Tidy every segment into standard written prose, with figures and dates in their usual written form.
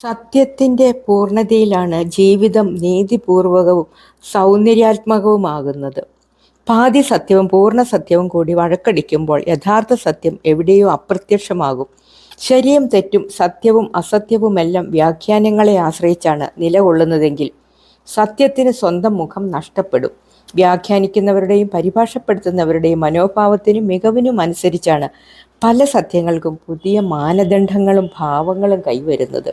സത്യത്തിൻ്റെ പൂർണ്ണതയിലാണ് ജീവിതം നീതിപൂർവകവും സൗന്ദര്യാത്മകവുമാകുന്നത്. പാതി സത്യവും പൂർണ്ണ സത്യവും കൂടി വഴക്കടിക്കുമ്പോൾ യഥാർത്ഥ സത്യം എവിടെയോ അപ്രത്യക്ഷമാകും. ശരിയും തെറ്റും സത്യവും അസത്യവുമെല്ലാം വ്യാഖ്യാനങ്ങളെ ആശ്രയിച്ചാണ് നിലകൊള്ളുന്നതെങ്കിൽ സത്യത്തിന് സ്വന്തം മുഖം നഷ്ടപ്പെടും. വ്യാഖ്യാനിക്കുന്നവരുടെയും പരിഭാഷപ്പെടുത്തുന്നവരുടെയും മനോഭാവത്തിനും മികവിനും അനുസരിച്ചാണ് പല സത്യങ്ങൾക്കും പുതിയ മാനദണ്ഡങ്ങളും ഭാവങ്ങളും കൈവരുന്നത്.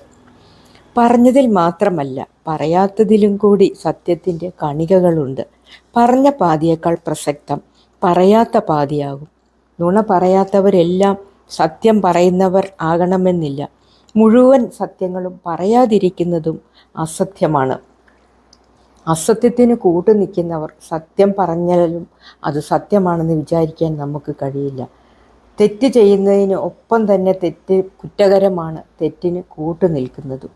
പറഞ്ഞതിൽ മാത്രമല്ല, പറയാത്തതിലും കൂടി സത്യത്തിൻ്റെ കണികകളുണ്ട്. പറഞ്ഞ പാതിയേക്കാൾ പ്രസക്തം പറയാത്ത പാതിയാകും. നുണ പറയാത്തവരെല്ലാം സത്യം പറയുന്നവർ ആകണമെന്നില്ല. മുഴുവൻ സത്യങ്ങളും പറയാതിരിക്കുന്നതും അസത്യമാണ്. അസത്യത്തിന് കൂട്ടുനിൽക്കുന്നവർ സത്യം പറഞ്ഞാലും അത് സത്യമാണെന്ന് വിചാരിക്കാൻ നമുക്ക് കഴിയില്ല. തെറ്റ് ചെയ്യുന്നതിന് ഒപ്പം തന്നെ തെറ്റ് കുറ്റകരമാണ് തെറ്റിന് കൂട്ടുനിൽക്കുന്നതും.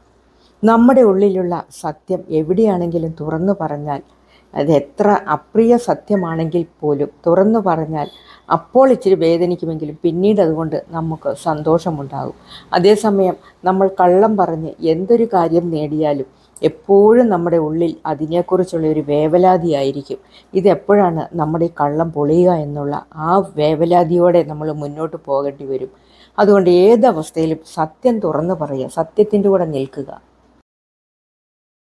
നമ്മുടെ ഉള്ളിലുള്ള സത്യം എവിടെയാണെങ്കിലും തുറന്നു പറഞ്ഞാൽ, അത് എത്ര അപ്രിയ സത്യമാണെങ്കിൽ പോലും തുറന്നു പറഞ്ഞാൽ അപ്പോൾ ഇച്ചിരി വേദനിക്കുമെങ്കിലും പിന്നീട് അതുകൊണ്ട് നമുക്ക് സന്തോഷമുണ്ടാകും. അതേസമയം നമ്മൾ കള്ളം പറഞ്ഞ് എന്തൊരു കാര്യം നേടിയാലും എപ്പോഴും നമ്മുടെ ഉള്ളിൽ അതിനെക്കുറിച്ചുള്ള ഒരു വേവലാതിയായിരിക്കും. ഇതെപ്പോഴാണ് നമ്മുടെ ഈ കള്ളം പൊളിയുക എന്നുള്ള ആ വേവലാതിയോടെ നമ്മൾ മുന്നോട്ട് പോകേണ്ടി വരും. അതുകൊണ്ട് ഏതവസ്ഥയിലും സത്യം തുറന്നു പറയുക, സത്യത്തിൻ്റെ കൂടെ നിൽക്കുക.